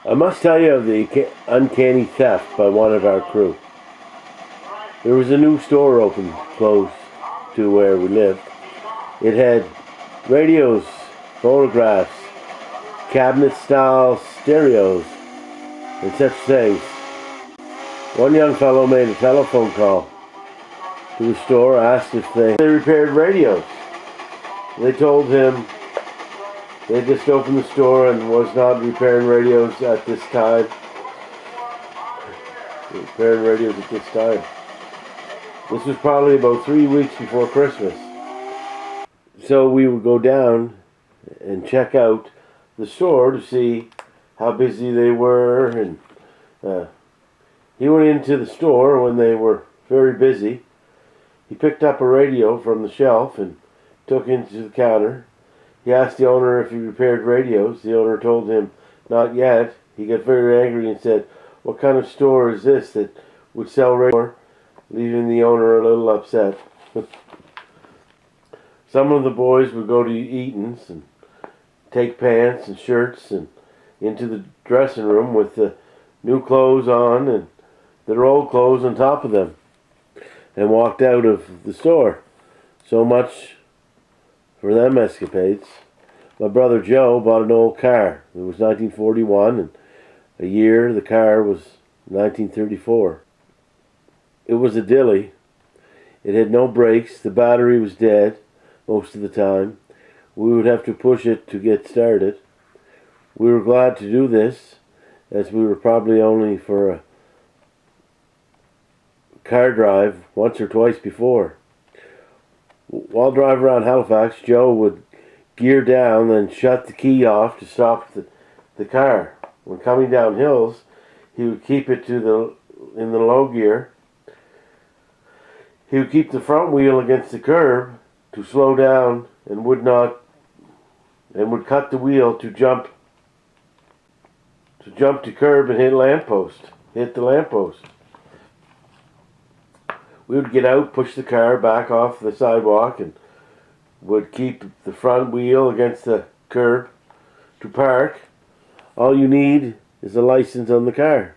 I must tell you of the uncanny theft by one of our crew. There was a new store open close to where we lived. It had radios, phonographs, cabinet-style stereos, and such things. One young fellow made a telephone call to the store, asked if they repaired radios. They told him they just opened the store and was not repairing radios at this time. Repairing radios at this time. This was probably about 3 weeks before Christmas. So we would go down and check out the store to see how busy they were, and he went into the store when they were very busy. He picked up a radio from the shelf and took it to the counter. He asked the owner if he repaired radios. The owner told him not yet. He got very angry and said, "What kind of store is this that would sell radios?" Leaving the owner a little upset. Some of the boys would go to Eaton's and take pants and shirts and into the dressing room with the new clothes on and their old clothes on top of them, and walked out of the store. So much for them escapades. My brother Joe bought an old car. It was 1941, and a year the car was 1934. It was a dilly. It had no brakes. The battery was dead most of the time. We would have to push it to get started. We were glad to do this, as we were probably only for a car drive once or twice before. While driving around Halifax, Joe would gear down, then shut the key off to stop the car. When coming down hills, he would keep it in the low gear. He would keep the front wheel against the curb to slow down, and would cut the wheel to jump to curb and hit the lamppost. We would get out, push the car back off the sidewalk, and would keep the front wheel against the curb to park. All you need is a license on the car.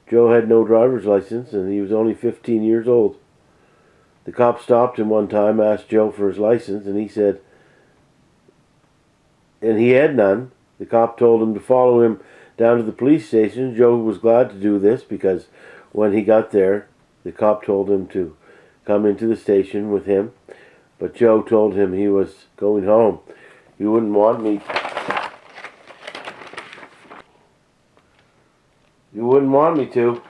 Joe had no driver's license, and he was only 15 years old. The cop stopped him one time, asked Joe for his license, and he said, and he had none. The cop told him to follow him down to the police station. Joe was glad to do this because when he got there, the cop told him to come into the station with him, but Joe told him he was going home. You wouldn't want me to.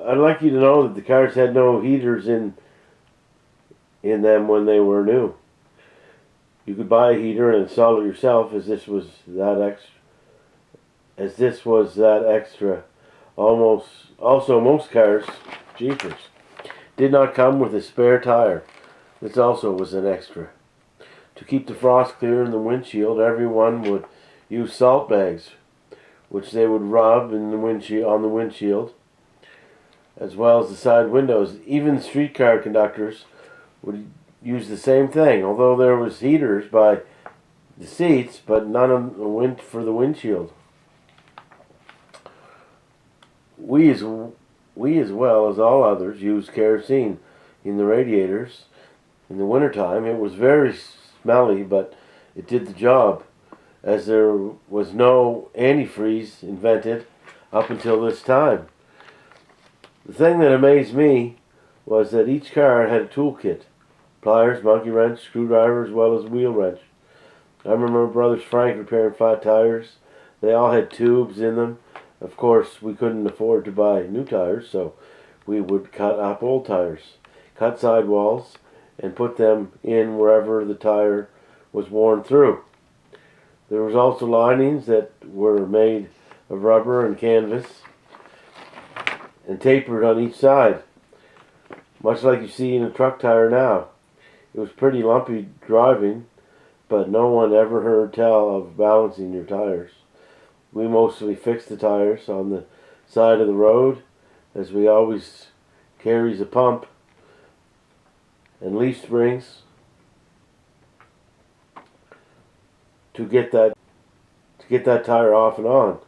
I'd like you to know that the cars had no heaters in them when they were new. You could buy a heater and install it yourself, as this was that extra. Also, most cars, Jeepers, did not come with a spare tire. This also was an extra. To keep the frost clear in the windshield, everyone would use salt bags, which they would rub on the windshield, as well as the side windows. Even streetcar conductors would use the same thing, although there was heaters by the seats, but none for the windshield. We as well as all others used kerosene in the radiators. In the wintertime, it was very smelly, but it did the job, as there was no antifreeze invented up until this time. The thing that amazed me was that each car had a toolkit: pliers, monkey wrench, screwdriver, as well as wheel wrench. I remember brothers Frank repairing flat tires. They all had tubes in them. Of course, we couldn't afford to buy new tires, so we would cut up old tires, cut sidewalls, and put them in wherever the tire was worn through. There was also linings that were made of rubber and canvas and tapered on each side, much like you see in a truck tire now. It was pretty lumpy driving, but no one ever heard tell of balancing your tires. We mostly fixed the tires on the side of the road, as we always carries a pump and leaf springs to get that get that tire off and on.